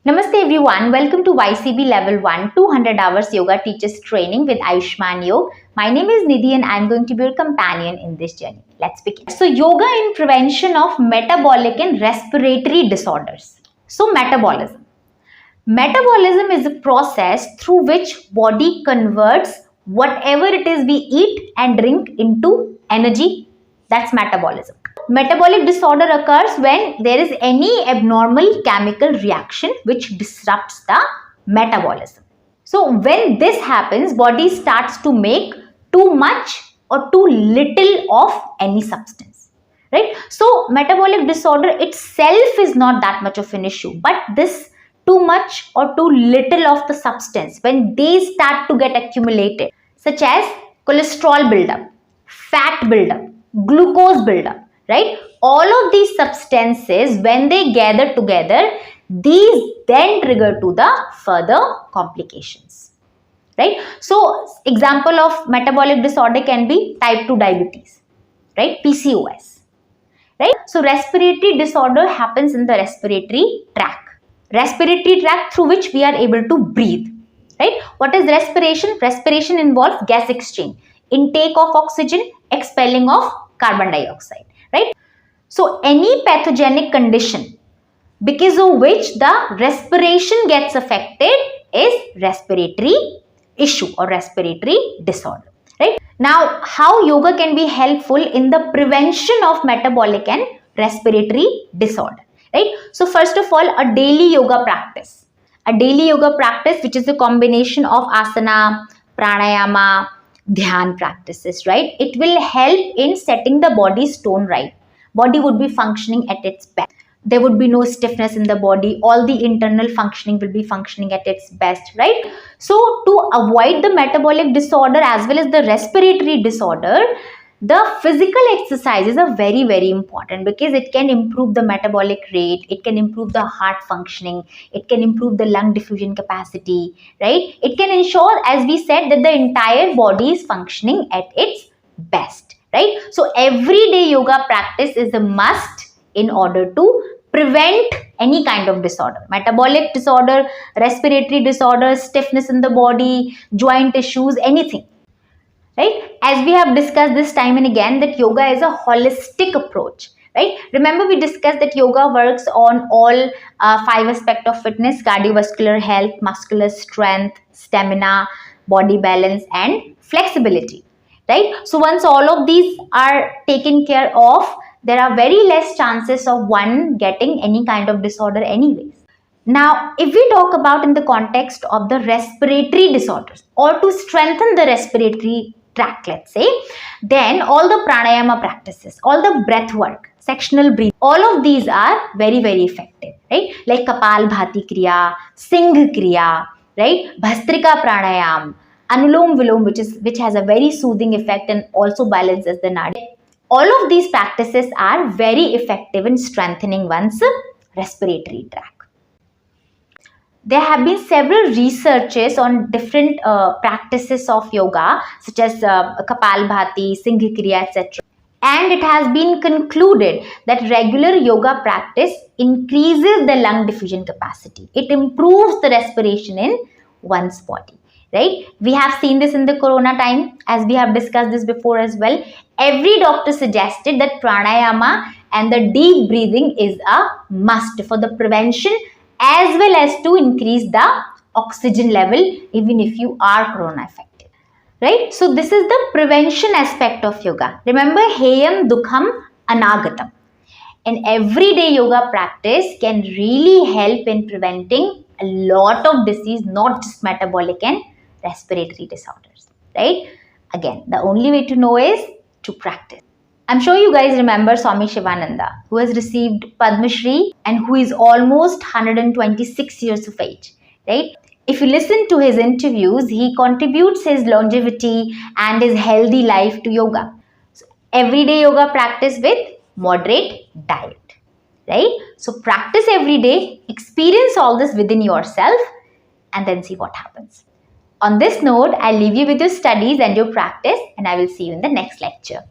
Namaste everyone, welcome to YCB Level 1 200 hours yoga teachers training with Ayushman Yoga. My name is Nidhi and I'm going to be your companion in this journey. Let's begin. So yoga in prevention of metabolic and respiratory disorders. So metabolism. Metabolism is a process through which body converts whatever it is we eat and drink into energy. That's metabolism. Metabolic disorder occurs when there is any abnormal chemical reaction which disrupts the metabolism. So when this happens, body starts to make too much or too little of any substance, right? So metabolic disorder itself is not that much of an issue, but this too much or too little of the substance, when they start to get accumulated, such as cholesterol buildup, fat buildup, glucose buildup, right? All of these substances, when they gather together, these then trigger to the further complications, right? So example of metabolic disorder can be type 2 diabetes, right? PCOS, right? So respiratory disorder happens in the respiratory tract. Respiratory tract through which we are able to breathe, right? What is respiration? Respiration involves gas exchange, intake of oxygen, expelling of carbon dioxide, right? So any pathogenic condition because of which the respiration gets affected is respiratory issue or respiratory disorder, right? Now, how yoga can be helpful in the prevention of metabolic and respiratory disorder, right? So first of all, a daily yoga practice. A daily yoga practice which is a combination of asana, pranayama, dhyan practices, right? It will help in setting the body's tone right. Body would be functioning at its best. There would be no stiffness in the body. All the internal functioning will be functioning at its best, right? So to avoid the metabolic disorder as well as the respiratory disorder, the physical exercises are very, very important because it can improve the metabolic rate, it can improve the heart functioning, it can improve the lung diffusion capacity, right? It can ensure, as we said, that the entire body is functioning at its best, right? So everyday yoga practice is a must in order to prevent any kind of disorder, metabolic disorder, respiratory disorder, stiffness in the body, joint issues, anything. Right? As we have discussed this time and again, that yoga is a holistic approach, right? Remember, we discussed that yoga works on all 5 aspects of fitness: cardiovascular health, muscular strength, stamina, body balance, and flexibility, right? So once all of these are taken care of, there are very less chances of one getting any kind of disorder anyways. Now, if we talk about in the context of the respiratory disorders or to strengthen the respiratory tract, let's say, then all the pranayama practices, all the breath work, sectional breathing, all of these are very, very effective, right? Like Kapalbhati Kriya, Singh Kriya, right? Bhastrika Pranayam, Anulom Vilom, which has a very soothing effect and also balances the nadi. All of these practices are very effective in strengthening one's respiratory tract. There have been several researches on different practices of yoga, such as Kapalbhati, Singh Kriya, etc. And it has been concluded that regular yoga practice increases the lung diffusion capacity. It improves the respiration in one's body, right? We have seen this in the corona time, as we have discussed this before as well. Every doctor suggested that pranayama and the deep breathing is a must for the prevention as well as to increase the oxygen level even if you are corona affected, right? So this is the prevention aspect of yoga. Remember, heyam dukham anagatam. An everyday yoga practice can really help in preventing a lot of disease, not just metabolic and respiratory disorders, right? Again, the only way to know is to practice. I'm sure you guys remember Swami Shivananda, who has received Padma Shri and who is almost 126 years of age, right? If you listen to his interviews, he contributes his longevity and his healthy life to yoga. So, everyday yoga practice with moderate diet, right? So practice every day, experience all this within yourself, and then see what happens. On this note, I'll leave you with your studies and your practice, and I will see you in the next lecture.